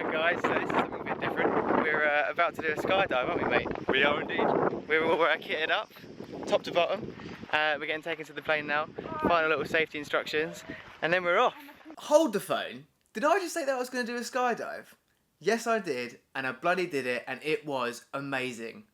Alright guys, so this is something a bit different. We're about to do a skydive, aren't we, mate? We are indeed. We're all kitted up, top to bottom. We're getting taken to the plane now, final little safety instructions, and then we're off. Hold the phone. Did I just say that I was going to do a skydive? Yes, I did, and I bloody did it, and it was amazing.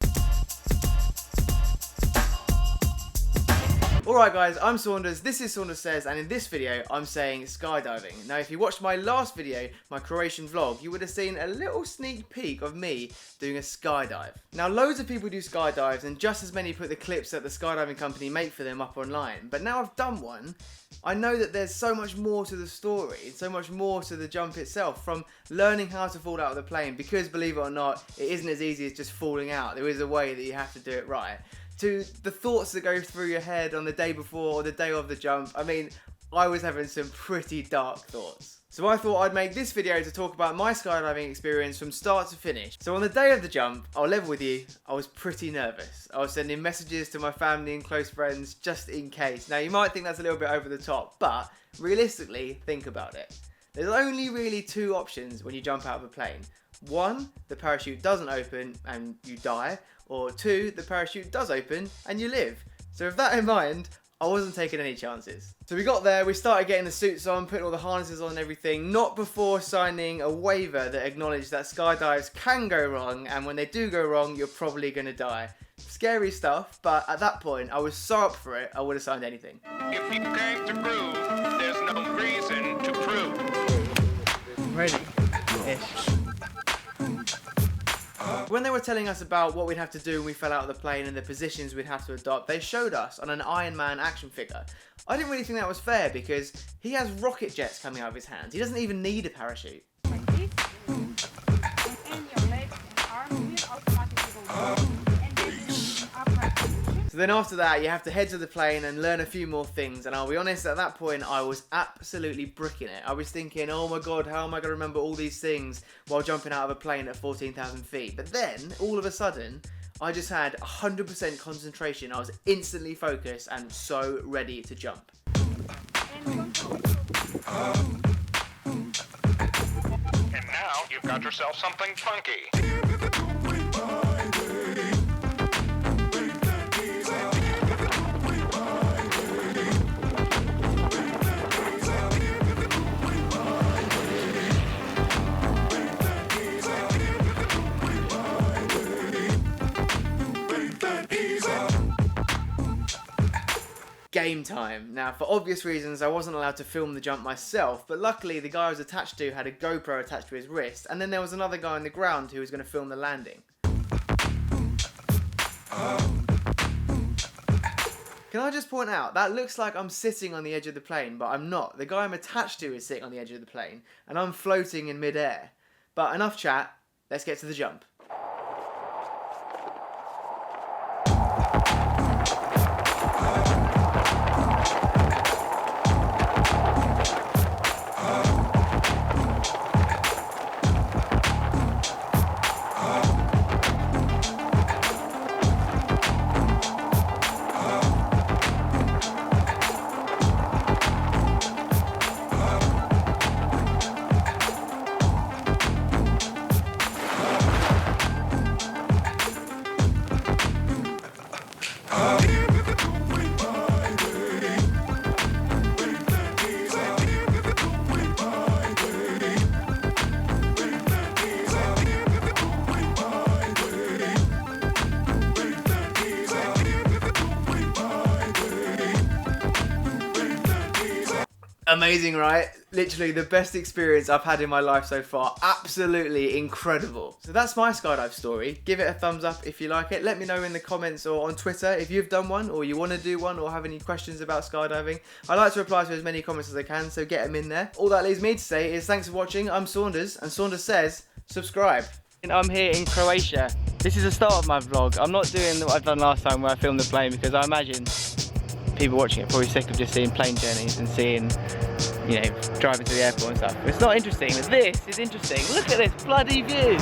Alright guys, I'm Saunders, this is Saunders Says, and in this video I'm saying skydiving. Now if you watched my last video, my Croatian vlog, you would have seen a little sneak peek of me doing a skydive. Now loads of people do skydives and just as many put the clips that the skydiving company make for them up online, but now I've done one, I know that there's so much more to the story, so much more to the jump itself, from learning how to fall out of the plane, because believe it or not, it isn't as easy as just falling out, there is a way that you have to do it right. To the thoughts that go through your head on the day before or the day of the jump. I mean, I was having some pretty dark thoughts. So I thought I'd make this video to talk about my skydiving experience from start to finish. So on the day of the jump, I'll level with you, I was pretty nervous. I was sending messages to my family and close friends just in case. Now you might think that's a little bit over the top, but realistically, think about it. There's only really two options when you jump out of a plane. One, the parachute doesn't open and you die, or two, the parachute does open and you live. So with that in mind, I wasn't taking any chances. So we got there, we started getting the suits on, putting all the harnesses on and everything, not before signing a waiver that acknowledged that skydives can go wrong, and when they do go wrong, you're probably gonna die. Scary stuff, but at that point, I was so up for it, I would have signed anything. If you came to prove, there's no reason to prove. Ready? Ish. When they were telling us about what we'd have to do when we fell out of the plane and the positions we'd have to adopt, they showed us on an Iron Man action figure. I didn't really think that was fair because he has rocket jets coming out of his hands. He doesn't even need a parachute. Like this, and your legs and arms will automatically go down, and then you move upright position. So then after that, you have to head to the plane and learn a few more things, and I'll be honest, at that point I was absolutely bricking it. I was thinking, oh my god, how am I going to remember all these things while jumping out of a plane at 14,000 feet? But then, all of a sudden, I just had 100% concentration. I was instantly focused and so ready to jump. And control. And now you've got yourself something funky. Game time. Now, for obvious reasons, I wasn't allowed to film the jump myself, but luckily the guy I was attached to had a GoPro attached to his wrist, and then there was another guy on the ground who was going to film the landing. Can I just point out, that looks like I'm sitting on the edge of the plane, but I'm not. The guy I'm attached to is sitting on the edge of the plane, and I'm floating in mid-air. But enough chat, let's get to the jump. Amazing, right? Literally the best experience I've had in my life so far. Absolutely incredible. So that's my skydive story. Give it a thumbs up if you like it. Let me know in the comments or on Twitter if you've done one or you want to do one or have any questions about skydiving. I like to reply to as many comments as I can, so get them in there. All that leaves me to say is thanks for watching. I'm Saunders, and Saunders Says, subscribe. I'm here in Croatia. This is the start of my vlog. I'm not doing what I've done last time where I filmed the plane, because I imagine people watching it are probably sick of just seeing plane journeys and seeing, you know, driving to the airport and stuff. It's not interesting, but this is interesting. Look at this bloody view.